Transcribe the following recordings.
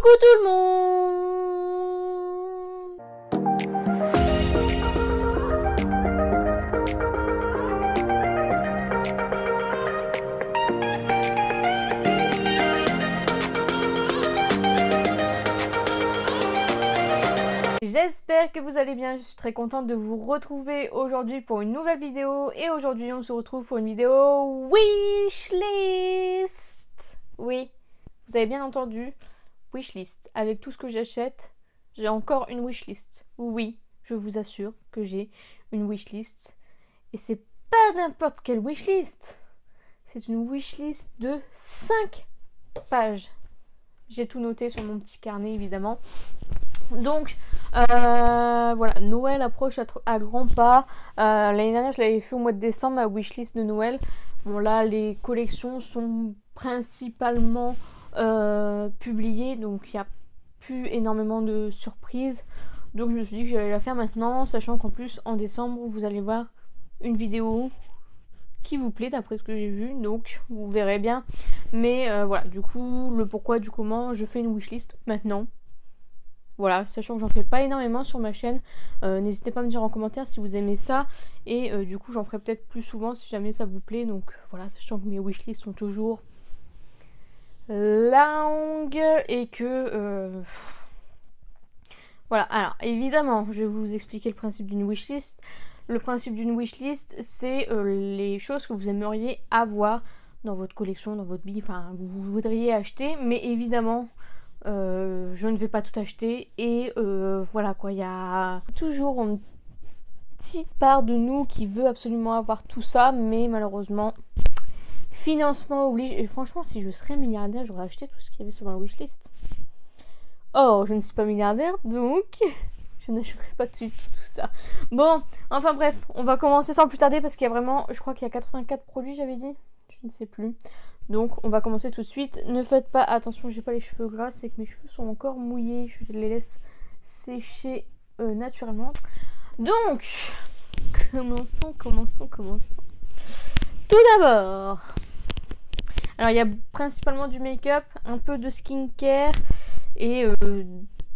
Coucou tout le monde! J'espère que vous allez bien, je suis très contente de vous retrouver aujourd'hui pour une nouvelle vidéo. Et aujourd'hui on se retrouve pour une vidéo wishlist. Oui, vous avez bien entendu, wishlist. Avec tout ce que j'achète, j'ai encore une wishlist. Oui, je vous assure que j'ai une wishlist. Et c'est pas n'importe quelle wishlist. C'est une wishlist de 5 pages. J'ai tout noté sur mon petit carnet évidemment. Donc voilà, Noël approche à grands pas. L'année dernière je l'avais fait au mois de décembre, ma wishlist de Noël. Bon là les collections sont principalement publiées, donc il n'y a plus énormément de surprises. Donc je me suis dit que j'allais la faire maintenant, sachant qu'en plus en décembre vous allez voir une vidéo qui vous plaît d'après ce que j'ai vu, donc vous verrez bien. Mais voilà, du coup le pourquoi du comment, je fais une wishlist maintenant. Voilà, sachant que j'en fais pas énormément sur ma chaîne, n'hésitez pas à me dire en commentaire si vous aimez ça, et du coup j'en ferai peut-être plus souvent si jamais ça vous plaît. Donc voilà, sachant que mes wishlists sont toujours longues et que voilà. Alors évidemment je vais vous expliquer le principe d'une wishlist. Le principe d'une wishlist, c'est les choses que vous aimeriez avoir dans votre collection, dans votre billet, enfin vous voudriez acheter, mais évidemment je ne vais pas tout acheter et voilà quoi, il y a toujours une petite part de nous qui veut absolument avoir tout ça, mais malheureusement financement oblige. Et franchement, si je serais milliardaire, j'aurais acheté tout ce qu'il y avait sur ma wishlist. Or je ne suis pas milliardaire, donc je n'achèterai pas tout ça. Bon, enfin bref, on va commencer sans plus tarder parce qu'il y a vraiment, je crois qu'il y a 84 produits, j'avais dit, je ne sais plus. Donc on va commencer tout de suite. Ne faites pas attention, j'ai pas les cheveux gras, c'est que mes cheveux sont encore mouillés. Je les laisse sécher naturellement. Donc commençons. Tout d'abord, alors il y a principalement du make-up, un peu de skincare et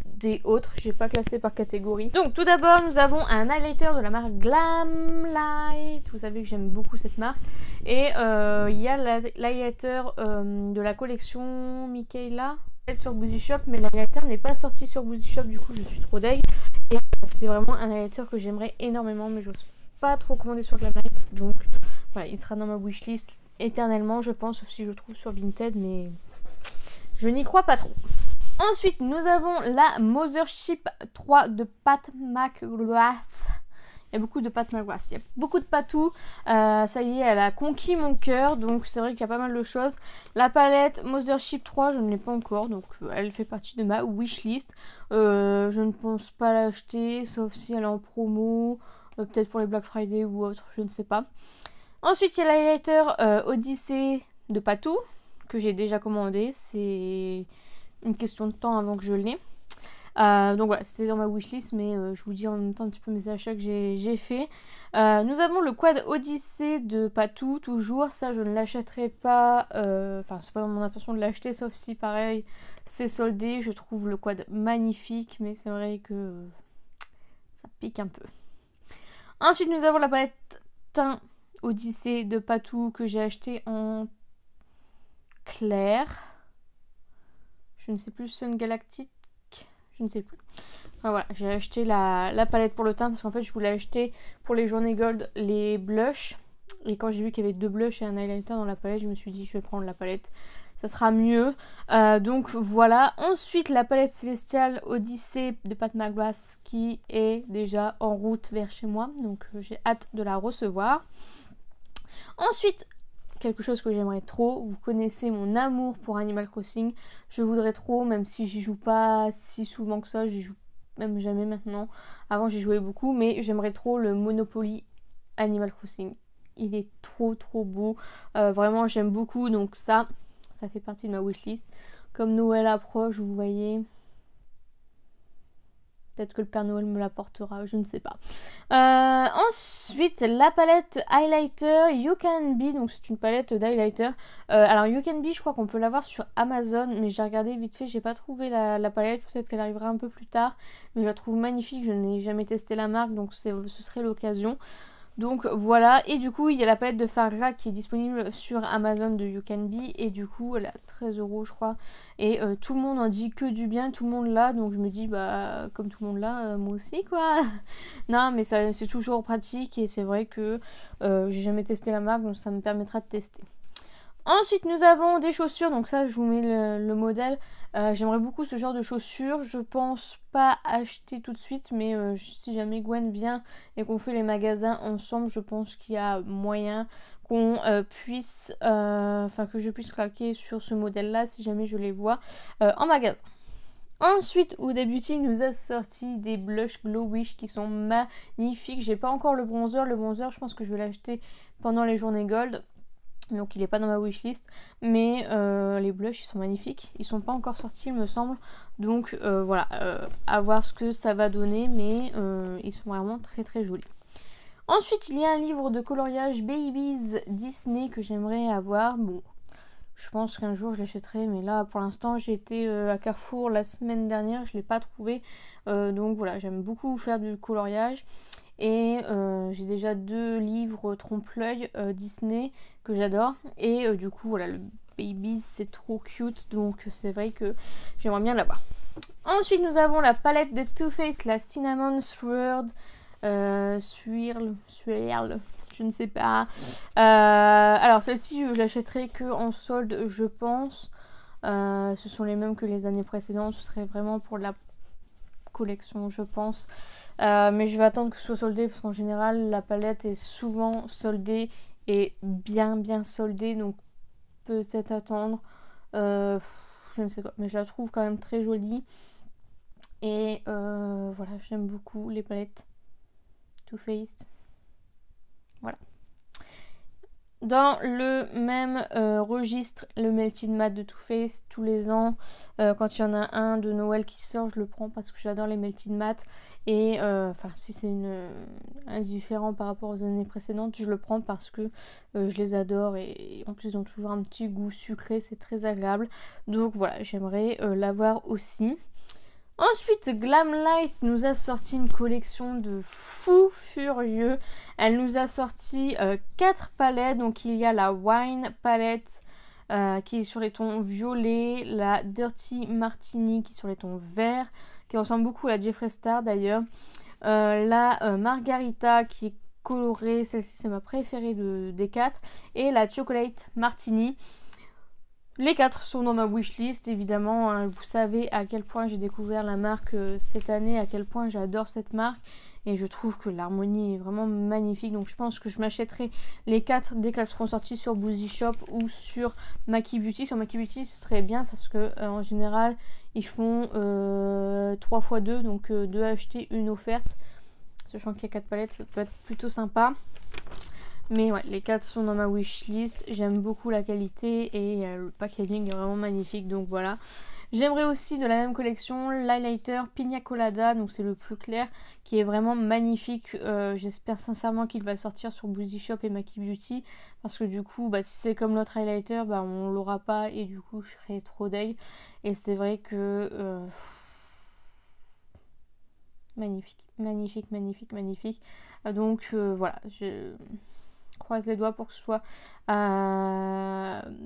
des autres, j'ai pas classé par catégorie. Donc tout d'abord nous avons un highlighter de la marque Glamlight. Vous savez que j'aime beaucoup cette marque. Et il y a l'highlighter de la collection Michaela sur Boozy Shop, mais l'highlighter n'est pas sorti sur Boozy Shop, du coup je suis trop deg. Et c'est vraiment un highlighter que j'aimerais énormément, mais j'ose pas trop commander sur Glamlight. Donc voilà, il sera dans ma wishlist éternellement je pense, sauf si je le trouve sur Vinted, mais je n'y crois pas trop. Ensuite, nous avons la Mothership 3 de Pat McGrath. Il y a beaucoup de Pat McGrath, il y a beaucoup de patous. Ça y est, elle a conquis mon cœur, donc c'est vrai qu'il y a pas mal de choses. La palette Mothership 3, je ne l'ai pas encore, donc elle fait partie de ma wishlist. Je ne pense pas l'acheter, sauf si elle est en promo, peut-être pour les Black Friday ou autre, je ne sais pas. Ensuite, il y a l'highlighter Odyssey de Patou, que j'ai déjà commandé. C'est une question de temps avant que je l'ai. Donc voilà, c'était dans ma wishlist, mais je vous dis en même temps un petit peu mes achats que j'ai fait. Nous avons le quad Odyssey de Patou, toujours. Ça, je ne l'achèterai pas. Enfin, c'est pas dans mon intention de l'acheter, sauf si pareil, c'est soldé. Je trouve le quad magnifique, mais c'est vrai que ça pique un peu. Ensuite, nous avons la palette teint Odyssey de Patou que j'ai acheté en clair. Je ne sais plus, Sun Galactic, je ne sais plus. Enfin, voilà, j'ai acheté la palette pour le teint parce qu'en fait je voulais acheter pour les journées gold les blushs. Et quand j'ai vu qu'il y avait 2 blushs et un highlighter dans la palette, je me suis dit je vais prendre la palette, ça sera mieux. Donc voilà. Ensuite la palette Célestial Odyssey de Pat McGrath qui est déjà en route vers chez moi. Donc j'ai hâte de la recevoir. Ensuite, quelque chose que j'aimerais trop, vous connaissez mon amour pour Animal Crossing, je voudrais trop, même si j'y joue pas si souvent que ça, j'y joue même jamais maintenant, avant j'y jouais beaucoup, mais j'aimerais trop le Monopoly Animal Crossing, il est trop beau, vraiment j'aime beaucoup, donc ça fait partie de ma wishlist. Comme Noël approche, vous voyez, Peut-être que le Père Noël me l'apportera, je ne sais pas. Ensuite, la palette Highlighter You Can Be. Donc c'est une palette d'highlighter. Alors You Can Be, je crois qu'on peut l'avoir sur Amazon. Mais j'ai regardé vite fait, j'ai pas trouvé la palette. Peut-être qu'elle arrivera un peu plus tard. Mais je la trouve magnifique, je n'ai jamais testé la marque. Donc ce serait l'occasion. Donc voilà, et du coup il y a la palette de Farah qui est disponible sur Amazon de You Can Be, et du coup elle est à 13 € je crois, et tout le monde en dit que du bien, tout le monde l'a, donc je me dis bah comme tout le monde l'a, moi aussi quoi. Non mais c'est toujours pratique, et c'est vrai que j'ai jamais testé la marque, donc ça me permettra de tester. Ensuite, nous avons des chaussures. Donc ça, je vous mets le modèle. J'aimerais beaucoup ce genre de chaussures. Je pense pas acheter tout de suite, mais si jamais Gwen vient et qu'on fait les magasins ensemble, je pense qu'il y a moyen qu'on puisse, que je puisse craquer sur ce modèle-là si jamais je les vois en magasin. Ensuite, Huda Beauty nous a sorti des blushs Glow Wish qui sont magnifiques. J'ai pas encore le bronzer. Le bronzer, je pense que je vais l'acheter pendant les journées gold. Donc il n'est pas dans ma wishlist, mais les blushs ils sont magnifiques, ils sont pas encore sortis il me semble, donc voilà, à voir ce que ça va donner, mais ils sont vraiment très très jolis. Ensuite il y a un livre de coloriage Babies Disney que j'aimerais avoir. Bon, je pense qu'un jour je l'achèterai, mais là pour l'instant j'ai été à Carrefour la semaine dernière, je ne l'ai pas trouvé, donc voilà, j'aime beaucoup faire du coloriage. Et j'ai déjà 2 livres trompe-l'œil Disney que j'adore. Et du coup, voilà, le Babies, c'est trop cute. Donc c'est vrai que j'aimerais bien l'avoir. Ensuite, nous avons la palette de Too Faced, la Cinnamon Swirl. Swirl, je ne sais pas. Alors celle-ci, je l'achèterai que en solde, je pense. Ce sont les mêmes que les années précédentes. Ce serait vraiment pour la collection je pense, mais je vais attendre que ce soit soldé parce qu'en général la palette est souvent soldée et bien soldée, donc peut-être attendre, je ne sais pas, mais je la trouve quand même très jolie, et voilà, j'aime beaucoup les palettes Too Faced. Voilà. Dans le même registre, le Melted Matte de Too Faced, tous les ans, quand il y en a un de Noël qui sort, je le prends parce que j'adore les Melted Matte. Et si c'est un différent par rapport aux années précédentes, je le prends parce que je les adore. Et en plus, ils ont toujours un petit goût sucré, c'est très agréable. Donc voilà, j'aimerais l'avoir aussi. Ensuite, Glamlight nous a sorti une collection de fous furieux. Elle nous a sorti 4 palettes. Donc il y a la Wine palette qui est sur les tons violets, la Dirty Martini qui est sur les tons verts, qui ressemble beaucoup à la Jeffree Star d'ailleurs, la Margarita qui est colorée, celle-ci c'est ma préférée des 4, et la Chocolate Martini. Les 4 sont dans ma wishlist évidemment, hein. Vous savez à quel point j'ai découvert la marque cette année, à quel point j'adore cette marque, et je trouve que l'harmonie est vraiment magnifique, donc je pense que je m'achèterai les 4 dès qu'elles seront sorties sur Boozy Shop ou sur Maki Beauty. Sur Maki Beauty ce serait bien parce que en général ils font 3 x 2, donc 2 achetés, 1 offerte, sachant qu'il y a 4 palettes, ça peut être plutôt sympa. Mais ouais, les 4 sont dans ma wishlist. J'aime beaucoup la qualité et le packaging est vraiment magnifique. Donc voilà. J'aimerais aussi de la même collection l'highlighter Pina Colada. Donc c'est le plus clair qui est vraiment magnifique. J'espère sincèrement qu'il va sortir sur Boozy Shop et Maki Beauty. Parce que du coup, si c'est comme l'autre highlighter, on l'aura pas. Et du coup, je serais trop deg. Et c'est vrai que... magnifique. Donc voilà, je croise les doigts pour que ce soit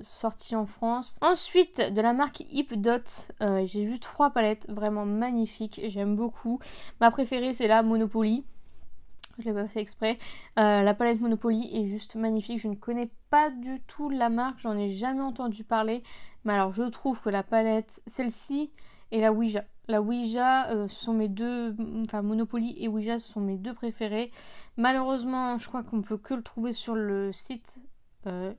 sorti en France. Ensuite, de la marque Hipdot, j'ai vu 3 palettes vraiment magnifiques, j'aime beaucoup. Ma préférée c'est la Monopoly, je l'ai pas fait exprès. La palette Monopoly est juste magnifique, je ne connais pas du tout la marque, j'en ai jamais entendu parler, mais alors je trouve que la palette, celle-ci et la Ouija. La Ouija sont mes deux, Monopoly et Ouija sont mes 2 préférés. Malheureusement, je crois qu'on peut que le trouver sur le site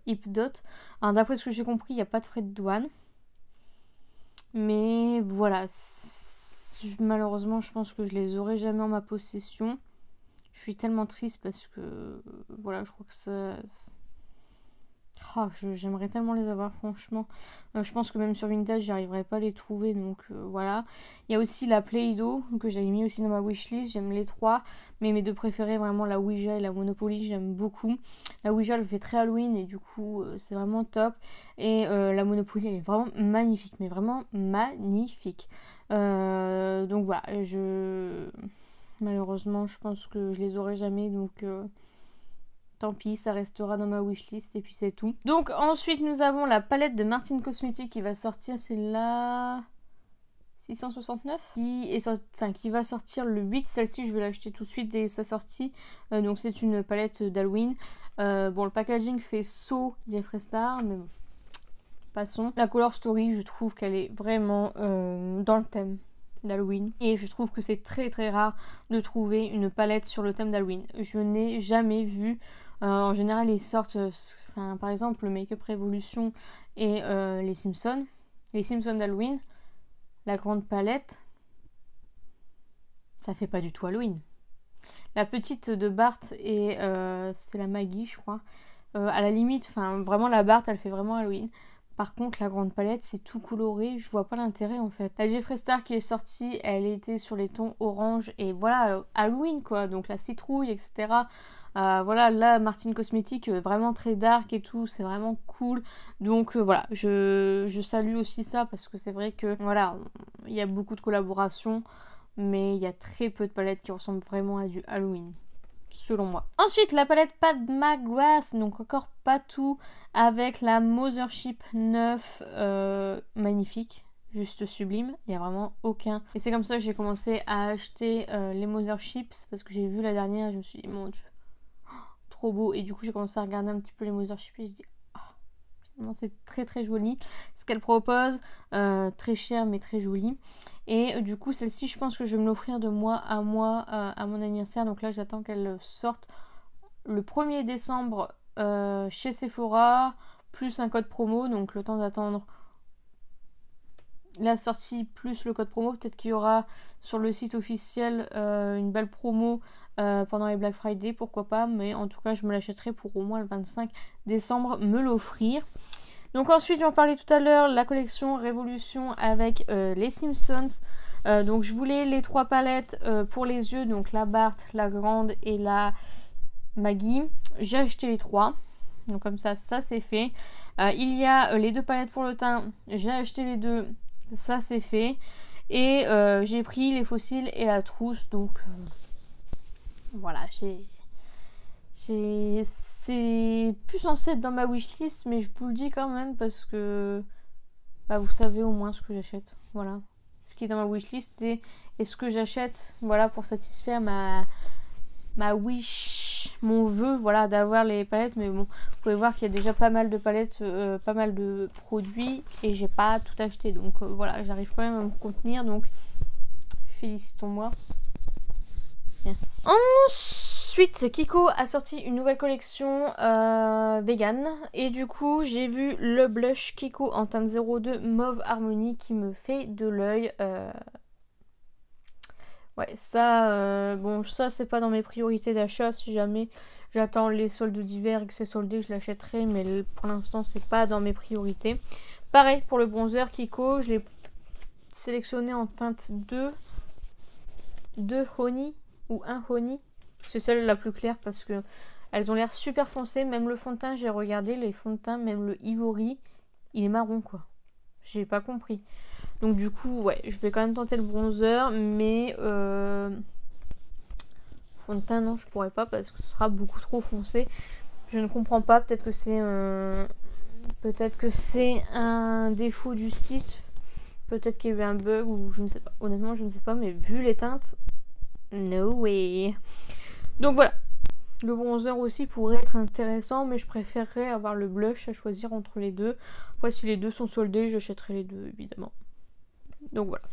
Hipdot. Alors d'après ce que j'ai compris, il n'y a pas de frais de douane. Mais voilà, malheureusement, je pense que je les aurai jamais en ma possession. Je suis tellement triste parce que voilà, je crois que ça... Oh, j'aimerais tellement les avoir, franchement. Je pense que même sur Vintage, j'arriverai pas à les trouver, donc voilà. Il y a aussi la Play-Doh, que j'avais mis aussi dans ma wishlist. J'aime les trois, mais mes deux préférés, vraiment la Ouija et la Monopoly, j'aime beaucoup. La Ouija, elle fait très Halloween, et du coup, c'est vraiment top. Et la Monopoly, elle est vraiment magnifique, mais vraiment magnifique. Donc voilà, malheureusement, je pense que je les aurai jamais, donc... Tant pis, ça restera dans ma wishlist et puis c'est tout. Donc ensuite nous avons la palette de Martin Cosmetics qui va sortir, c'est la 669 qui va sortir le 8. Celle-ci je vais l'acheter tout de suite dès sa sortie. Donc c'est une palette d'Halloween. Bon, le packaging fait So Jeffree Star, mais bon, passons. La Color Story, je trouve qu'elle est vraiment dans le thème d'Halloween, et je trouve que c'est très très rare de trouver une palette sur le thème d'Halloween. Je n'ai jamais vu. En général, ils sortent, par exemple, le Make-up Revolution et les Simpsons d'Halloween, la grande palette, ça fait pas du tout Halloween. La petite de Bart et c'est la Maggie, je crois. À la limite, vraiment la Bart, elle fait vraiment Halloween. Par contre, la grande palette, c'est tout coloré, je vois pas l'intérêt en fait. La Jeffree Star qui est sortie, elle était sur les tons orange et voilà, Halloween quoi, donc la citrouille, etc. Voilà, là, Martin Cosmetics, vraiment très dark et tout, c'est vraiment cool. Donc voilà, je salue aussi ça parce que c'est vrai que voilà, il y a beaucoup de collaborations, mais il y a très peu de palettes qui ressemblent vraiment à du Halloween, selon moi. Ensuite, la palette Pat McGrath, donc encore pas tout, avec la Mothership 9, magnifique, juste sublime, il n'y a vraiment aucun. Et c'est comme ça que j'ai commencé à acheter les Motherships, parce que j'ai vu la dernière, je me suis dit, mon dieu, trop beau. Et du coup, j'ai commencé à regarder un petit peu les Motherships et je dis, finalement, c'est très très joli ce qu'elle propose, très cher mais très joli. Et du coup, celle-ci, je pense que je vais me l'offrir de mois à mon anniversaire. Donc là, j'attends qu'elle sorte le 1er décembre chez Sephora, plus un code promo. Donc le temps d'attendre la sortie plus le code promo. Peut-être qu'il y aura sur le site officiel une belle promo pendant les Black Friday, pourquoi pas. Mais en tout cas, je me l'achèterai pour au moins le 25 décembre me l'offrir. Donc ensuite, j'en parlais tout à l'heure, la collection Révolution avec les Simpsons. Donc je voulais les trois palettes pour les yeux, donc la Bart, la grande et la Maggie. J'ai acheté les trois, donc comme ça c'est fait. Il y a les deux palettes pour le teint, j'ai acheté les deux, ça c'est fait. Et j'ai pris les fossiles et la trousse, donc voilà, c'est plus censé être dans ma wishlist, mais je vous le dis quand même parce que vous savez au moins ce que j'achète. Voilà. Ce qui est dans ma wishlist, c'est est-ce que j'achète, voilà, pour satisfaire ma wish, mon vœu, voilà, d'avoir les palettes. Mais bon, vous pouvez voir qu'il y a déjà pas mal de palettes, pas mal de produits et j'ai pas tout acheté. Donc voilà, j'arrive quand même à me contenir. Donc félicitons-moi. Merci. Ensuite, Kiko a sorti une nouvelle collection vegan. Et du coup, j'ai vu le blush Kiko en teinte 02 Mauve Harmonie qui me fait de l'œil. Ouais, ça, bon, ça c'est pas dans mes priorités d'achat. Si jamais j'attends les soldes d'hiver et que c'est soldé, je l'achèterai. Mais pour l'instant, c'est pas dans mes priorités. Pareil pour le bronzer Kiko, je l'ai sélectionné en teinte 2 honey ou un honey. C'est celle la plus claire parce que elles ont l'air super foncées. Même le fond de teint, j'ai regardé les fonds de teint, même le Ivory, il est marron quoi. J'ai pas compris. Donc du coup, ouais, je vais quand même tenter le bronzer, mais fond de teint non, je pourrais pas parce que ce sera beaucoup trop foncé. Je ne comprends pas. Peut-être que c'est un défaut du site. Peut-être qu'il y a eu un bug ou je ne sais pas. Honnêtement, je ne sais pas, mais vu les teintes, no way. Donc voilà, le bronzer aussi pourrait être intéressant, mais je préférerais avoir le blush à choisir entre les deux. Après, si les deux sont soldés, j'achèterai les deux, évidemment. Donc voilà.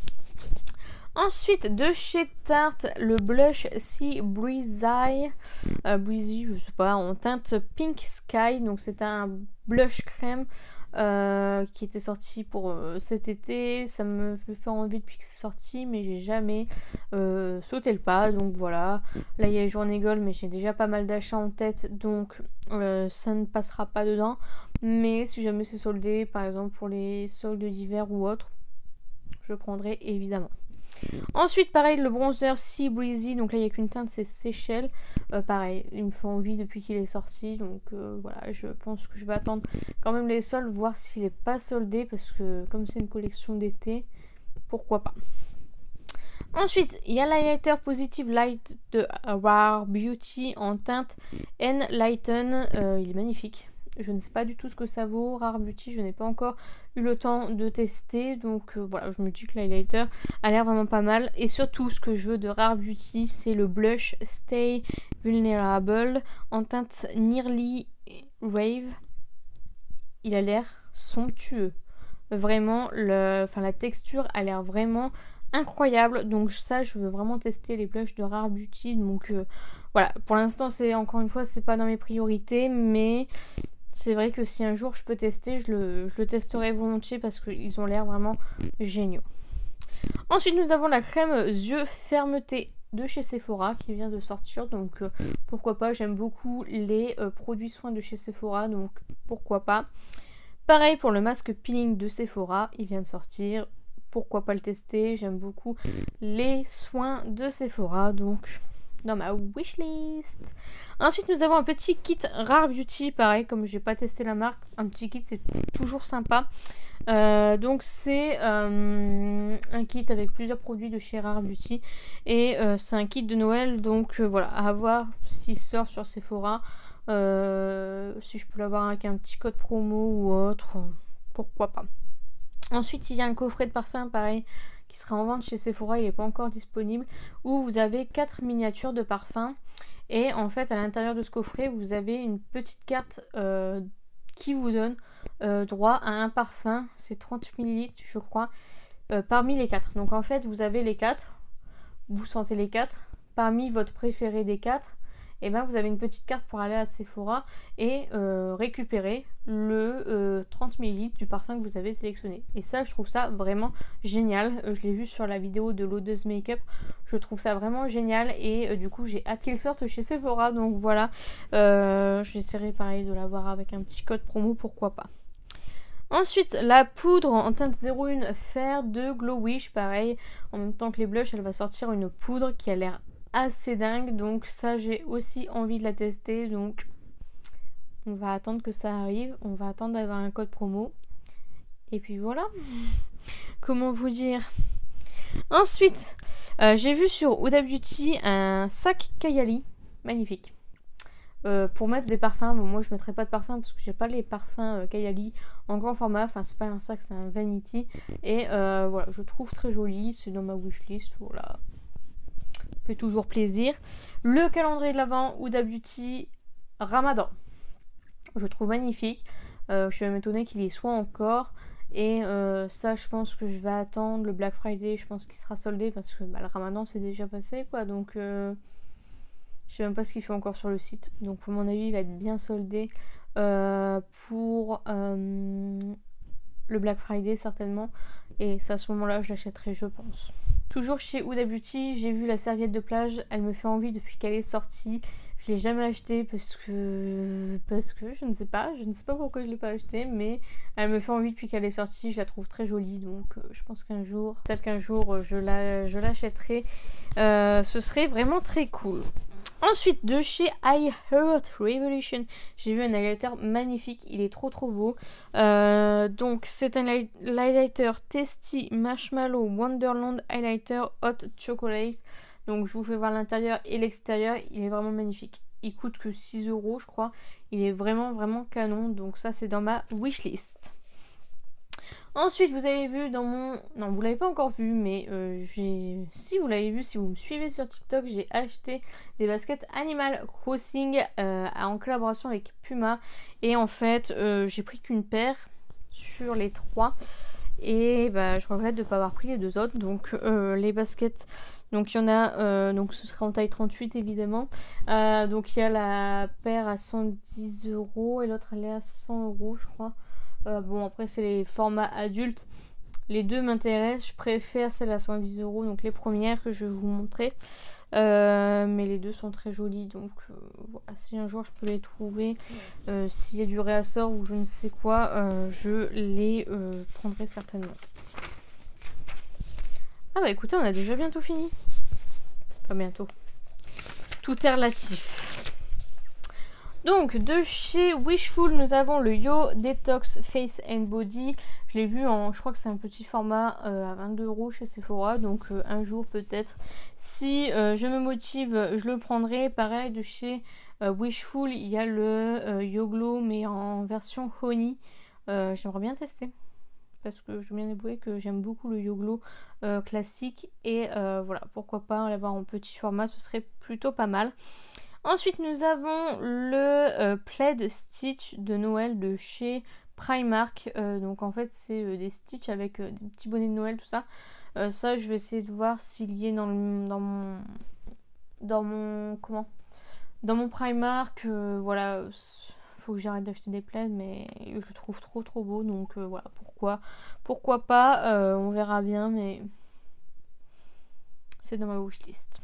Ensuite, de chez Tarte, le blush Sea Breezy, je sais pas, en teinte Pink Sky. Donc c'est un blush crème qui était sorti pour cet été. Ça me fait envie depuis que c'est sorti, mais j'ai jamais sauté le pas. Donc voilà, là il y a les journées gold, mais j'ai déjà pas mal d'achats en tête, donc ça ne passera pas dedans. Mais si jamais c'est soldé, par exemple pour les soldes d'hiver ou autre, je prendrai évidemment. Ensuite, pareil, le bronzer Sea Breezy, donc là il n'y a qu'une teinte, c'est Seychelles. Pareil, il me fait envie depuis qu'il est sorti, donc voilà, je pense que je vais attendre quand même les soldes, voir s'il n'est pas soldé, parce que comme c'est une collection d'été, pourquoi pas. Ensuite, il y a l'highlighter Positive Light de Rare Beauty en teinte Enlighten, il est magnifique. Je ne sais pas du tout ce que ça vaut, Rare Beauty, je n'ai pas encore eu le temps de tester, donc voilà, je me dis que l'highlighter a l'air vraiment pas mal. Et surtout, ce que je veux de Rare Beauty, c'est le blush Stay Vulnerable en teinte Nearly Rave. Il a l'air somptueux. Vraiment, la texture a l'air vraiment incroyable, donc ça, je veux vraiment tester les blushs de Rare Beauty, donc voilà, pour l'instant, c'est encore une fois, c'est pas dans mes priorités, mais c'est vrai que si un jour je peux tester, je le testerai volontiers parce qu'ils ont l'air vraiment géniaux. Ensuite, nous avons la crème yeux fermeté de chez Sephora qui vient de sortir, donc pourquoi pas, j'aime beaucoup les produits soins de chez Sephora, donc pourquoi pas. Pareil pour le masque peeling de Sephora, il vient de sortir, pourquoi pas le tester, j'aime beaucoup les soins de Sephora, donc dans ma wishlist. Ensuite, nous avons un petit kit Rare Beauty, pareil, comme j'ai pas testé la marque, un petit kit c'est toujours sympa. Donc c'est un kit avec plusieurs produits de chez Rare Beauty et c'est un kit de Noël, donc voilà, à voir s'il sort sur Sephora, si je peux l'avoir avec un petit code promo ou autre, pourquoi pas. Ensuite, il y a un coffret de parfum, pareil, qui sera en vente chez Sephora, il n'est pas encore disponible, où vous avez 4 miniatures de parfums. Et en fait, à l'intérieur de ce coffret, vous avez une petite carte qui vous donne droit à un parfum, c'est 30 ml je crois, parmi les 4. Donc en fait, vous avez les 4, vous sentez les 4, parmi votre préféré des 4, et ben vous avez une petite carte pour aller à Sephora et récupérer le 30 ml du parfum que vous avez sélectionné. Et ça, je trouve ça vraiment génial. Je l'ai vu sur la vidéo de l'odeuse make-up. Je trouve ça vraiment génial et du coup j'ai hâte qu'il sorte chez Sephora. Donc voilà, j'essaierai pareil de l'avoir avec un petit code promo, pourquoi pas. Ensuite, la poudre en teinte 01 fer de Glow Wish, pareil, en même temps que les blushs, elle va sortir une poudre qui a l'air assez dingue, donc ça j'ai aussi envie de la tester, donc on va attendre que ça arrive, on va attendre d'avoir un code promo et puis voilà. Comment vous dire. Ensuite, j'ai vu sur Huda Beauty un sac Kayali, magnifique, pour mettre des parfums. Bon, moi je mettrai pas de parfum parce que j'ai pas les parfums Kayali en grand format, enfin c'est pas un sac, c'est un vanity et voilà, je trouve très joli, c'est dans ma wishlist, voilà, fait toujours plaisir. Le calendrier de l'Avent Huda Beauty Ramadan, je trouve magnifique, je suis même étonnée qu'il y soit encore. Et ça, je pense que je vais attendre le Black Friday, je pense qu'il sera soldé parce que le Ramadan c'est déjà passé quoi, donc je sais même pas ce qu'il fait encore sur le site, donc pour mon avis il va être bien soldé pour le Black Friday certainement, et c'est à ce moment là je l'achèterai, je pense. Toujours chez Huda Beauty, j'ai vu la serviette de plage, elle me fait envie depuis qu'elle est sortie. Je l'ai jamais achetée parce que je ne sais pas pourquoi je l'ai pas achetée, mais elle me fait envie depuis qu'elle est sortie, je la trouve très jolie, donc je pense qu'un jour, peut-être qu'un jour je l'achèterai, ce serait vraiment très cool. Ensuite, de chez I Heart Revolution, j'ai vu un highlighter magnifique, il est trop beau. Donc c'est un highlighter Tasty Marshmallow Wonderland Highlighter Hot Chocolate. Donc je vous fais voir l'intérieur et l'extérieur, il est vraiment magnifique. Il coûte que 6 € je crois, il est vraiment canon, donc ça c'est dans ma wishlist. Ensuite, vous avez vu dans mon... Non, vous l'avez pas encore vu, mais si vous l'avez vu, si vous me suivez sur TikTok, j'ai acheté des baskets Animal Crossing en collaboration avec Puma. Et en fait, j'ai pris qu'une paire sur les 3. Et bah, je regrette de ne pas avoir pris les 2 autres. Donc, les baskets... Donc, il y en a... donc, ce sera en taille 38, évidemment. Donc, il y a la paire à 110 € et l'autre, elle est à 100 € je crois. Bon, après, c'est les formats adultes. Les deux m'intéressent. Je préfère celles à 110 €, donc les premières que je vais vous montrer. Mais les deux sont très jolies, donc voilà, si un jour je peux les trouver, s'il y a du réassort ou je ne sais quoi, je les prendrai certainement. Ah bah écoutez, on a déjà bientôt fini. Pas bientôt. Tout est relatif. Donc de chez Wishful, nous avons le Yo Detox Face and Body. Je l'ai vu en, je crois que c'est un petit format à 22 € chez Sephora. Donc un jour peut-être, si je me motive, je le prendrai. Pareil de chez Wishful, il y a le Yo Glow mais en version honey. J'aimerais bien tester. Parce que je dois bien avouer que j'aime beaucoup le Yo Glow classique. Et voilà, pourquoi pas l'avoir en petit format, ce serait plutôt pas mal. Ensuite, nous avons le Plaid Stitch de Noël de chez Primark. Donc en fait, c'est des Stitch avec des petits bonnets de Noël, tout ça. Ça, je vais essayer de voir s'il y est dans mon Primark. Voilà, faut que j'arrête d'acheter des plaids, mais je le trouve trop beau. Donc voilà, pourquoi pas. On verra bien, mais c'est dans ma wishlist.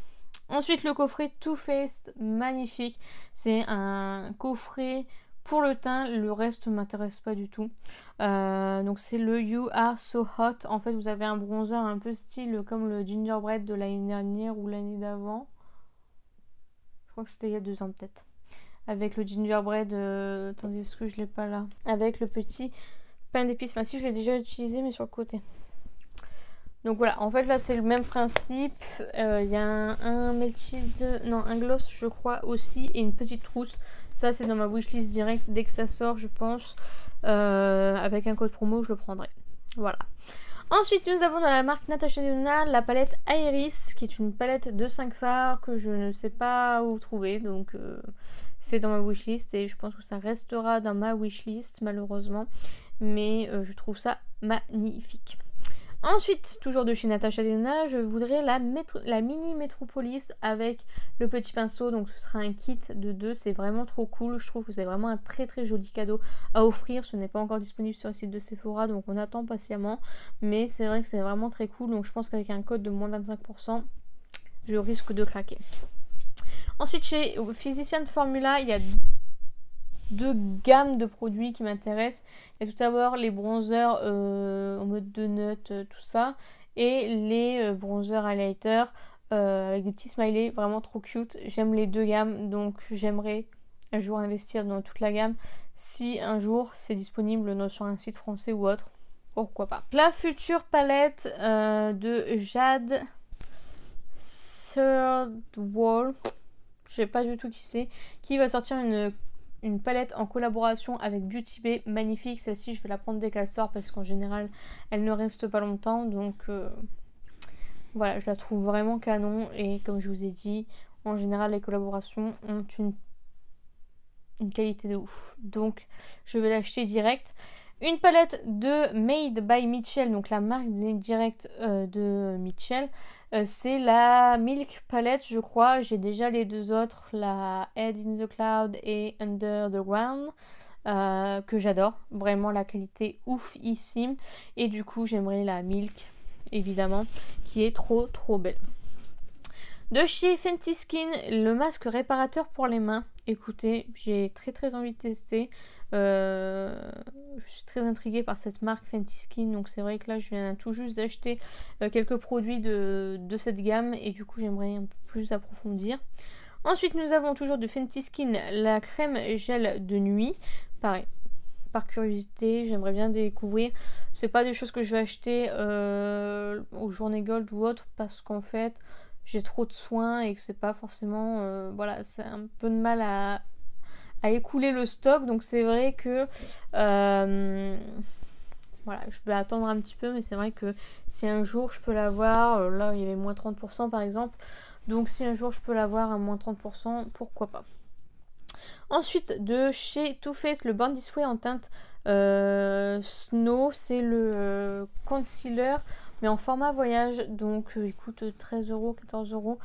Ensuite, le coffret Too Faced, magnifique. C'est un coffret pour le teint. Le reste ne m'intéresse pas du tout. Donc, c'est le You Are So Hot. En fait, vous avez un bronzer un peu style comme le Gingerbread de l'année dernière ou l'année d'avant. Je crois que c'était il y a 2 ans peut-être. Avec le Gingerbread. Attendez, est-ce que je l'ai pas là? Avec le petit pain d'épices. Enfin, si, je l'ai déjà utilisé, mais sur le côté. Donc voilà, en fait là c'est le même principe, il y a un melted, non un gloss je crois aussi et une petite trousse. Ça c'est dans ma wishlist direct, dès que ça sort je pense, avec un code promo je le prendrai. Voilà. Ensuite nous avons dans la marque Natasha Denona la palette Iris qui est une palette de 5 fards que je ne sais pas où trouver. Donc c'est dans ma wishlist et je pense que ça restera dans ma wishlist malheureusement. Mais je trouve ça magnifique. Ensuite, toujours de chez Natasha Denona, je voudrais la mini Metropolis avec le petit pinceau. Donc ce sera un kit de 2, c'est vraiment trop cool. Je trouve que c'est vraiment un très joli cadeau à offrir. Ce n'est pas encore disponible sur le site de Sephora, donc on attend patiemment. Mais c'est vrai que c'est vraiment très cool. Donc je pense qu'avec un code de moins 25%, je risque de craquer. Ensuite, chez Physician Formula, il y a 2 gammes de produits qui m'intéressent. Il y a tout d'abord les bronzers en mode donut, tout ça, et les bronzers highlighter avec des petits smileys vraiment trop cute. J'aime les 2 gammes, donc j'aimerais un jour investir dans toute la gamme. Si un jour c'est disponible sur un site français ou autre, pourquoi pas. La future palette de Jade Third Wall, je sais pas du tout qui c'est, qui va sortir une palette en collaboration avec Beauty Bay, magnifique. Celle-ci je vais la prendre dès qu'elle sort parce qu'en général elle ne reste pas longtemps, donc voilà, je la trouve vraiment canon. Et comme je vous ai dit, en général les collaborations ont une qualité de ouf, donc je vais l'acheter direct. Une palette de Made by Mitchell, donc la marque directe de Mitchell. C'est la Milk Palette, je crois. J'ai déjà les 2 autres, la Head in the Cloud et Under the Ground, que j'adore. Vraiment la qualité oufissime. Et du coup, j'aimerais la Milk, évidemment, qui est trop belle. De chez Fenty Skin, le masque réparateur pour les mains. Écoutez, j'ai très envie de tester. Je suis très intriguée par cette marque Fenty Skin, donc c'est vrai que là je viens tout juste d'acheter quelques produits de cette gamme et du coup j'aimerais un peu plus approfondir. Ensuite nous avons toujours de Fenty Skin la crème gel de nuit. Pareil, par curiosité, j'aimerais bien découvrir. C'est pas des choses que je vais acheter aux journées gold ou autre parce qu'en fait j'ai trop de soins et que c'est pas forcément voilà, c'est un peu de mal à écouler le stock, donc c'est vrai que voilà, je vais attendre un petit peu, mais c'est vrai que si un jour je peux l'avoir, là il y avait moins 30% par exemple, donc si un jour je peux l'avoir à moins 30%, pourquoi pas. Ensuite de chez Too Faced, le Born This Way en teinte Snow, c'est le concealer mais en format voyage, donc il coûte 13 €, 14 €.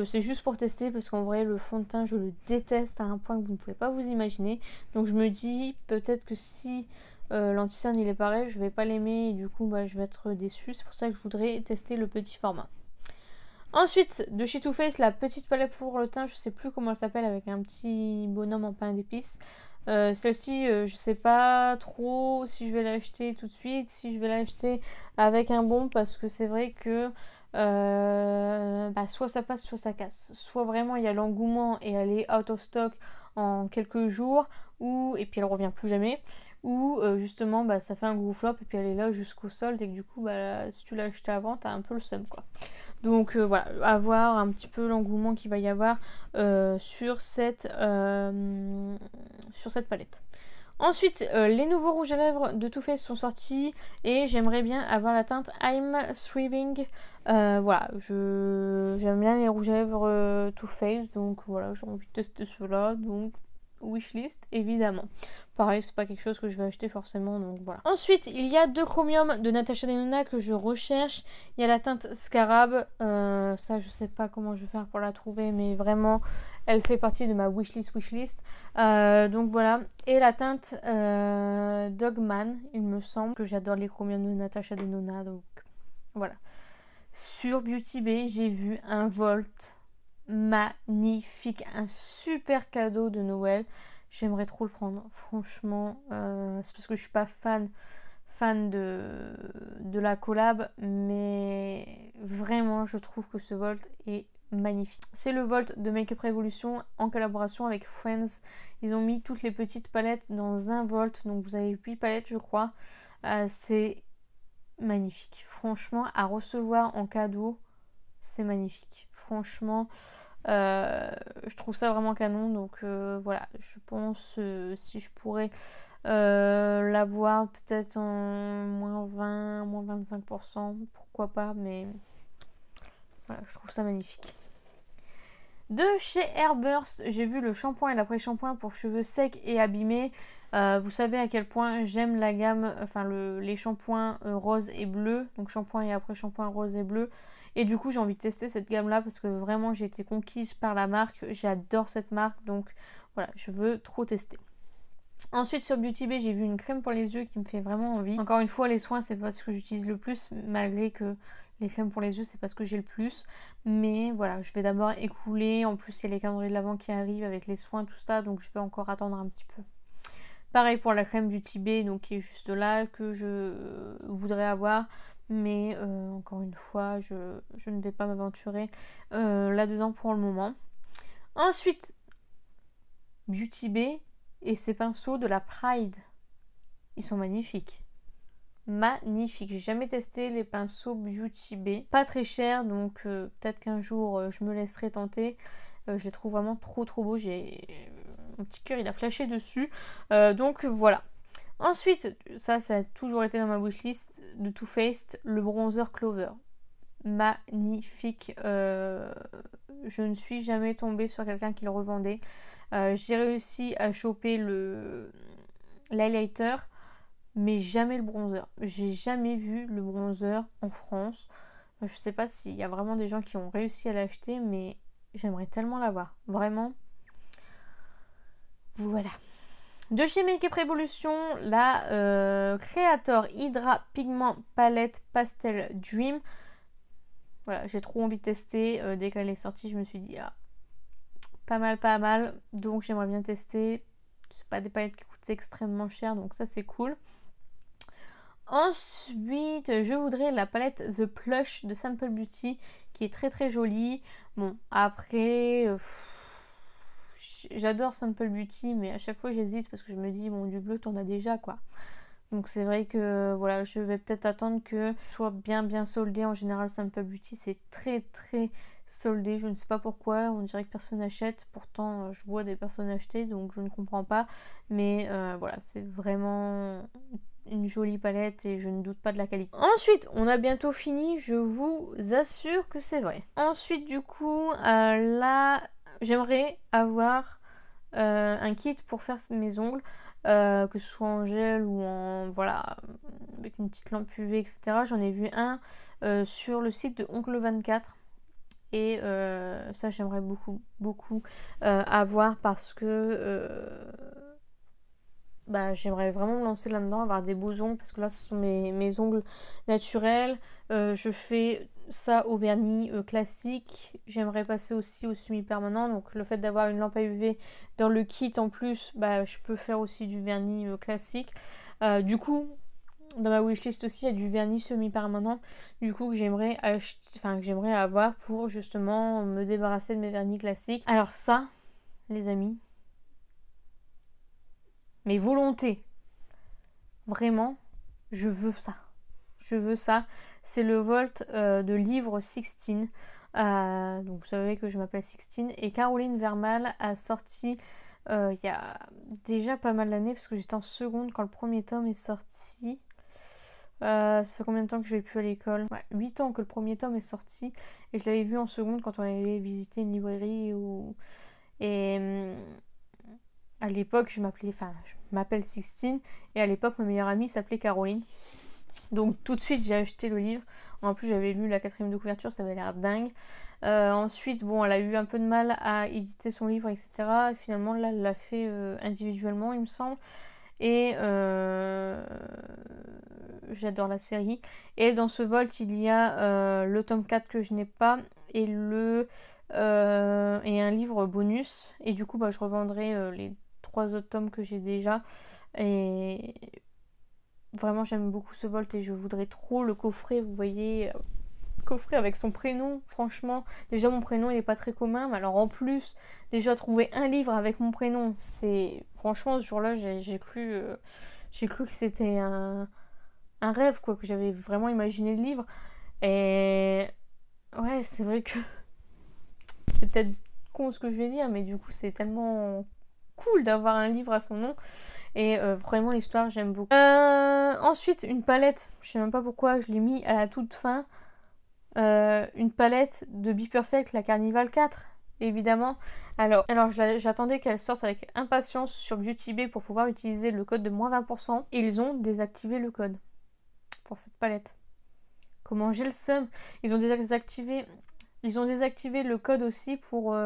C'est juste pour tester parce qu'en vrai le fond de teint je le déteste à un point que vous ne pouvez pas vous imaginer. Donc je me dis peut-être que si L'anti-cerne il est pareil, je vais pas l'aimer et du coup bah, je vais être déçue. C'est pour ça que je voudrais tester le petit format. Ensuite, de chez Too Faced, la petite palette pour le teint, je sais plus comment elle s'appelle, avec un petit bonhomme en pain d'épices. Celle-ci, je sais pas trop si je vais l'acheter tout de suite, si je vais l'acheter avec un bon, parce que c'est vrai que soit ça passe, soit ça casse. Soit vraiment il y a l'engouement et elle est out of stock en quelques jours, et puis elle revient plus jamais. Ou justement ça fait un gros flop et puis elle est là jusqu'au solde et que du coup si tu l'as acheté avant t'as un peu le seum quoi. Donc voilà, à voir un petit peu l'engouement qu'il va y avoir sur cette palette. Ensuite, les nouveaux rouges à lèvres de Too Faced sont sortis et j'aimerais bien avoir la teinte I'm Thriving. Voilà, j'aime bien les rouges à lèvres Too Faced, donc voilà, j'ai envie de tester ceux-là, donc wishlist évidemment. Pareil, c'est pas quelque chose que je vais acheter forcément, donc voilà. Ensuite, il y a deux chromium de Natasha Denona que je recherche. Il y a la teinte Scarab, ça je sais pas comment je vais faire pour la trouver, mais vraiment elle fait partie de ma wishlist. Donc voilà, et la teinte Dogman, il me semble que j'adore les chromium de Natasha Denona, donc voilà. Sur Beauty Bay, j'ai vu un Volt magnifique, un super cadeau de Noël. J'aimerais trop le prendre, franchement. C'est parce que je suis pas fan de la collab, mais vraiment je trouve que ce Volt est magnifique. C'est le Volt de Makeup Revolution en collaboration avec Friends. Ils ont mis toutes les petites palettes dans un Volt, donc vous avez 8 palettes je crois. C'est magnifique, franchement, à recevoir en cadeau, c'est magnifique. Franchement, je trouve ça vraiment canon, donc voilà, je pense si je pourrais l'avoir peut-être en moins 20, moins 25%, pourquoi pas, mais voilà, je trouve ça magnifique. De chez Airburst, j'ai vu le shampoing et l'après-shampoing pour cheveux secs et abîmés. Vous savez à quel point j'aime la gamme, enfin les shampoings rose et bleu, donc shampoing et après-shampoing rose et bleu. Et du coup j'ai envie de tester cette gamme là parce que vraiment j'ai été conquise par la marque, j'adore cette marque, donc voilà, je veux trop tester. Ensuite sur Beauty Bay, j'ai vu une crème pour les yeux qui me fait vraiment envie. Encore une fois, les soins c'est pas ce que j'utilise le plus, malgré que les crèmes pour les yeux c'est pas ce que j'ai le plus. Mais voilà, je vais d'abord écouler, en plus il y a les calendriers de l'Avent qui arrivent avec les soins, tout ça, donc je vais encore attendre un petit peu. Pareil pour la crème Beauty Bay, donc qui est juste là, que je voudrais avoir. Mais encore une fois, je ne vais pas m'aventurer là-dedans pour le moment. Ensuite, Beauty Bay et ces pinceaux de la Pride. Ils sont magnifiques. Magnifiques. J'ai jamais testé les pinceaux Beauty Bay. Pas très cher, donc peut-être qu'un jour je me laisserai tenter. Je les trouve vraiment trop beaux. Mon petit cœur il a flashé dessus. Donc voilà. Ensuite, ça a toujours été dans ma wishlist de Too Faced, le bronzer Clover. Magnifique. Je ne suis jamais tombée sur quelqu'un qui le revendait. J'ai réussi à choper l'highlighter, mais jamais le bronzer. J'ai jamais vu le bronzer en France. Je sais pas s'il y a vraiment des gens qui ont réussi à l'acheter, mais j'aimerais tellement l'avoir. Vraiment. Voilà. De chez Makeup Revolution, la Creator Hydra Pigment Palette Pastel Dream. Voilà, j'ai trop envie de tester. Dès qu'elle est sortie, je me suis dit, pas mal. Donc j'aimerais bien tester. C'est pas des palettes qui coûtent extrêmement cher, donc ça c'est cool. Ensuite, je voudrais la palette The Plush de Simple Beauty, qui est très jolie. Bon, après... j'adore Simple Beauty, mais à chaque fois j'hésite parce que je me dis bon, du bleu t'en as déjà quoi. Donc c'est vrai que voilà, je vais peut-être attendre que ce soit bien soldé. En général Simple Beauty c'est très soldé, je ne sais pas pourquoi, on dirait que personne n'achète, pourtant je vois des personnes acheter, donc je ne comprends pas, mais voilà, c'est vraiment une jolie palette et je ne doute pas de la qualité. Ensuite, on a bientôt fini, je vous assure que c'est vrai. Ensuite du coup, là j'aimerais avoir un kit pour faire mes ongles, que ce soit en gel ou en voilà, avec une petite lampe UV, etc. J'en ai vu un sur le site de Oncle 24 et ça j'aimerais beaucoup avoir parce que bah, j'aimerais vraiment me lancer là-dedans, avoir des beaux ongles, parce que là, ce sont mes ongles naturels. Je fais ça au vernis classique. J'aimerais passer aussi au semi-permanent. Donc, le fait d'avoir une lampe à UV dans le kit en plus, bah, je peux faire aussi du vernis classique. Du coup, dans ma wishlist aussi, il y a du vernis semi-permanent. Du coup, que j'aimerais que j'aimerais avoir pour justement me débarrasser de mes vernis classiques. Alors ça, les amis, mes volontés, vraiment, je veux ça. Je veux ça. C'est le Volt de livre Sixteen. Donc vous savez que je m'appelle Sixteen. Et Caroline Vermal a sorti il y a déjà pas mal d'années, parce que j'étais en seconde quand le premier tome est sorti. Ça fait combien de temps que je vais plus à l'école? Ouais, 8 ans que le premier tome est sorti. Et je l'avais vu en seconde quand on avait visité une librairie. Et à l'époque, je m'appelle Sixteen. Et à l'époque, ma meilleure amie s'appelait Caroline. Donc tout de suite j'ai acheté le livre. En plus j'avais lu la 4e de couverture, ça avait l'air dingue. Ensuite bon, elle a eu un peu de mal à éditer son livre, etc. Et finalement là elle l'a fait individuellement, il me semble. Et j'adore la série. Et dans ce Volt il y a le tome 4 que je n'ai pas, et et un livre bonus. Et du coup bah, je revendrai les 3 autres tomes que j'ai déjà. Et vraiment j'aime beaucoup ce Volt et je voudrais trop le coffret, vous voyez, coffret avec son prénom. Franchement, déjà mon prénom il est pas très commun, mais alors en plus déjà trouver un livre avec mon prénom, c'est franchement ce jour-là j'ai cru que c'était un rêve, quoi, que j'avais vraiment imaginé le livre. Et ouais, c'est vrai que c'est peut-être con ce que je vais dire, mais du coup c'est tellement cool d'avoir un livre à son nom. Et vraiment l'histoire j'aime beaucoup. Ensuite une palette, je sais même pas pourquoi je l'ai mis à la toute fin. Une palette de Be Perfect, la Carnival 4 évidemment. Alors j'attendais qu'elle sorte avec impatience sur Beauty Bay pour pouvoir utiliser le code de moins 20%. Et ils ont désactivé le code pour cette palette. Comment j'ai le seum. Ils ont désactivé le code aussi pour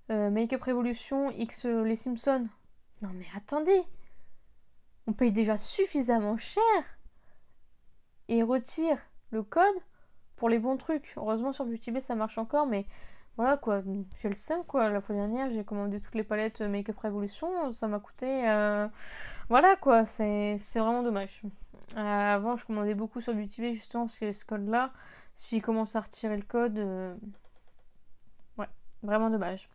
Make-up Revolution X les Simpsons. Non mais attendez, on paye déjà suffisamment cher et retire le code pour les bons trucs. Heureusement sur Beauty Bay ça marche encore, mais voilà quoi, j'ai le seum quoi. La fois dernière j'ai commandé toutes les palettes Make-up Revolution, ça m'a coûté voilà quoi, c'est vraiment dommage. Avant je commandais beaucoup sur Beauty Bay justement parce qu'il y avait ce code là. S'ils commencent à retirer le code, ouais, vraiment dommage.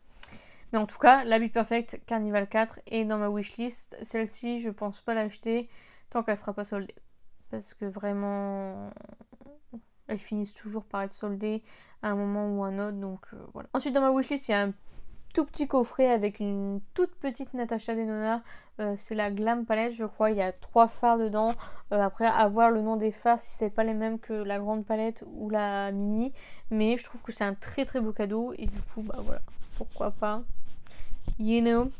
Mais en tout cas, la Be Perfect Carnival 4 est dans ma wishlist. Celle-ci, je pense pas l'acheter tant qu'elle sera pas soldée. Parce que vraiment, elles finissent toujours par être soldées à un moment ou un autre. Donc voilà. Ensuite, dans ma wishlist, il y a un tout petit coffret avec une toute petite Natasha Denona. C'est la Glam Palette, je crois. Il y a 3 fards dedans. Après, à voir le nom des fards si c'est pas les mêmes que la grande palette ou la mini. Mais je trouve que c'est un très très beau cadeau. Et du coup, bah voilà, pourquoi pas. You know.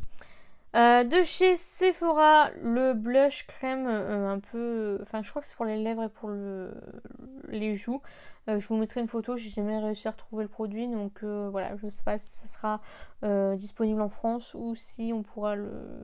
De chez Sephora, le blush crème un peu... Enfin, je crois que c'est pour les lèvres et pour les joues. Je vous mettrai une photo, j'ai jamais réussi à retrouver le produit. Donc voilà, je sais pas si ça sera disponible en France ou si on pourra le...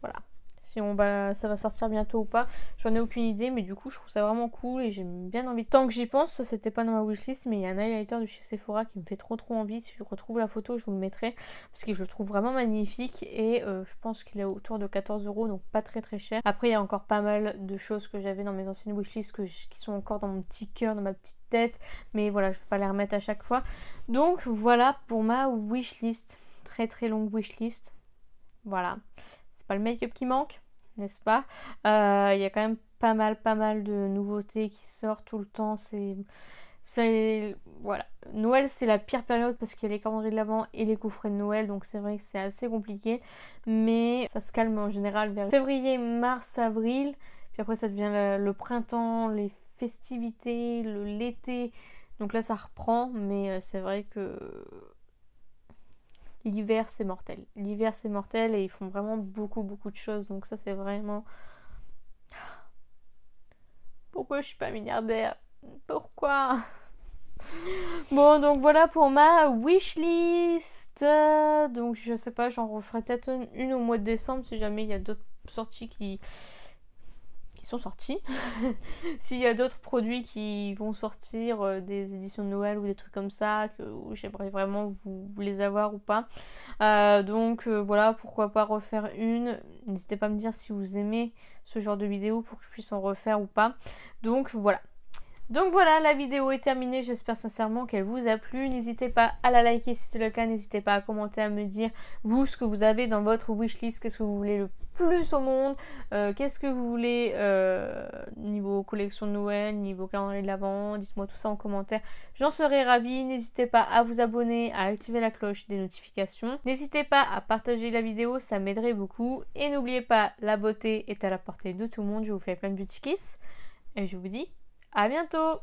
Voilà. Si ça va sortir bientôt ou pas, j'en ai aucune idée, mais du coup je trouve ça vraiment cool et j'ai bien envie. Tant que j'y pense, c'était pas dans ma wishlist, mais il y a un highlighter de chez Sephora qui me fait trop envie. Si je retrouve la photo, je vous le mettrai parce que je le trouve vraiment magnifique et je pense qu'il est autour de 14 €, donc pas très cher. Après il y a encore pas mal de choses que j'avais dans mes anciennes wishlists qui sont encore dans mon petit cœur, dans ma petite tête, mais voilà, je peux pas les remettre à chaque fois. Donc voilà pour ma wishlist, très longue wishlist. Voilà. Pas le make-up qui manque, n'est-ce pas? Il y a quand même pas mal de nouveautés qui sortent tout le temps. Voilà. Noël, c'est la pire période parce qu'il y a les calendriers de l'Avent et les coffrets de Noël, donc c'est vrai que c'est assez compliqué, mais ça se calme en général vers février, mars, avril, puis après ça devient le printemps, les festivités, l'été, donc là ça reprend, mais c'est vrai que l'hiver c'est mortel. L'hiver c'est mortel et ils font vraiment beaucoup de choses. Donc ça c'est vraiment... Pourquoi je suis pas milliardaire? Pourquoi? Bon donc voilà pour ma wishlist. Donc je sais pas, j'en referai peut-être une au mois de décembre si jamais il y a d'autres sorties qui sont sortis. S'il y a d'autres produits qui vont sortir, des éditions de Noël ou des trucs comme ça, que j'aimerais vraiment vous les avoir ou pas. Donc voilà, pourquoi pas refaire une. N'hésitez pas à me dire si vous aimez ce genre de vidéo pour que je puisse en refaire ou pas. Donc voilà. Donc voilà, la vidéo est terminée, j'espère sincèrement qu'elle vous a plu. N'hésitez pas à la liker si c'est le cas, n'hésitez pas à commenter, à me dire vous ce que vous avez dans votre wishlist, qu'est-ce que vous voulez le plus au monde, qu'est-ce que vous voulez niveau collection de Noël, niveau calendrier de l'Avent, dites-moi tout ça en commentaire, j'en serai ravie. N'hésitez pas à vous abonner, à activer la cloche des notifications, n'hésitez pas à partager la vidéo, ça m'aiderait beaucoup, et n'oubliez pas, la beauté est à la portée de tout le monde. Je vous fais plein de beauty kiss, et je vous dis à bientôt!